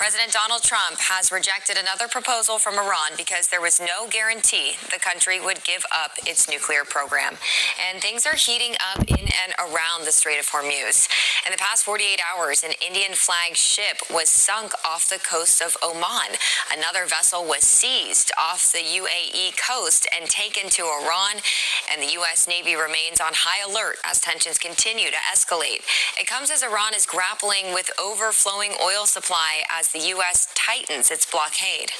President Donald Trump has rejected another proposal from Iran because there was no guarantee the country would give up its nuclear program. And things are heating up in and around the Strait of Hormuz. In the past 48 hours, an Indian-flagged ship was sunk off the coast of Oman. Another vessel was seized off the UAE coast and taken to Iran. And the U.S. Navy remains on high alert as tensions continue to escalate. It comes as Iran is grappling with overflowing oil supply as the U.S. tightens its blockade.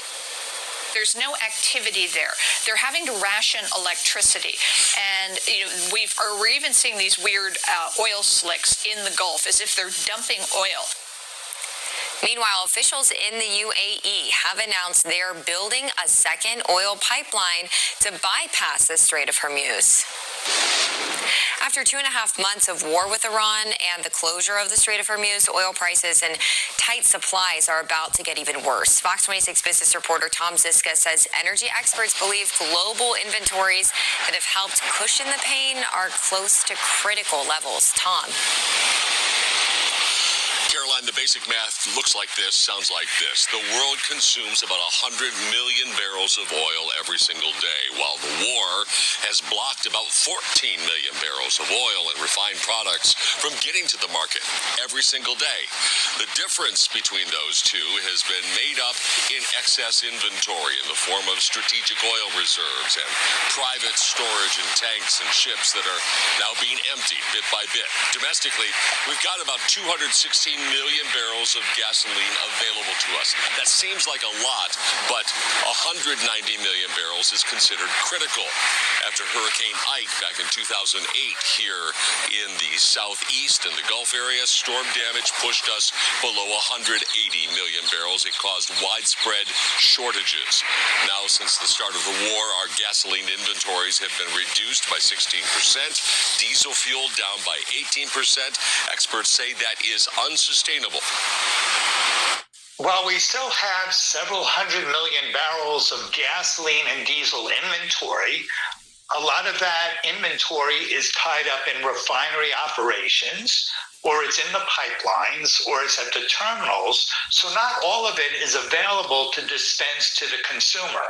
There's no activity there. They're having to ration electricity. And we're even seeing these weird oil slicks in the Gulf as if they're dumping oil. Meanwhile, officials in the UAE have announced they're building a second oil pipeline to bypass the Strait of Hormuz. After 2.5 months of war with Iran and the closure of the Strait of Hormuz, oil prices and tight supplies are about to get even worse. Fox 26 business reporter Tom Ziska says energy experts believe global inventories that have helped cushion the pain are close to critical levels. Tom. Caroline, the basic math looks like this, sounds like this. The world consumes about 100 million barrels of oil every single day, while the war has blocked about 14 million barrels of oil and refined products from getting to the market every single day. The difference between those two has been made up in excess inventory in the form of strategic oil reserves and private storage in tanks and ships that are now being emptied bit by bit. Domestically, we've got about 216 million barrels of gasoline available to us. That seems like a lot, but 190 million barrels is considered critical. After Hurricane Ike back in 2008 here in the southeast and the Gulf area, storm damage pushed us below 180 million barrels. It caused widespread shortages. Now, since the start of the war, our gasoline inventories have been reduced by 16%, diesel fuel down by 18%. Experts say that is unsustainable. While we still have several hundred million barrels of gasoline and diesel inventory, a lot of that inventory is tied up in refinery operations, or it's in the pipelines, or it's at the terminals, so not all of it is available to dispense to the consumer.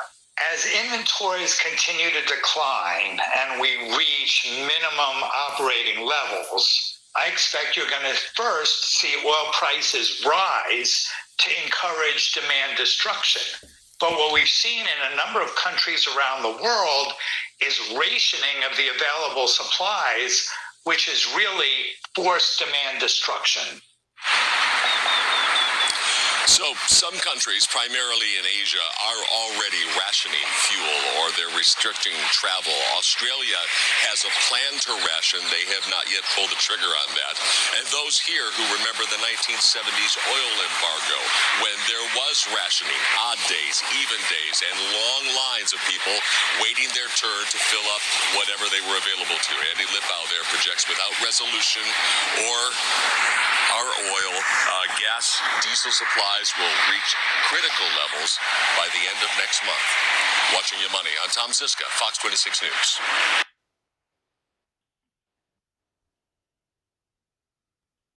As inventories continue to decline and we reach minimum operating levels, I expect you're going to first see oil prices rise to encourage demand destruction. But what we've seen in a number of countries around the world is rationing of the available supplies, which has really forced demand destruction. So some countries, primarily in Asia, are already rationing fuel or they're restricting travel. Australia has a plan to ration. They have not yet pulled the trigger on that. And those here who remember the 1970s oil embargo, when there was rationing, odd days, even days, and long lines of people waiting their turn to fill up whatever they were available to. Andy Lippow there projects without resolution or our oil, gas, diesel supplies will reach critical levels by the end of next month. Watching Your Money, I'm Tom Ziska, Fox 26 News.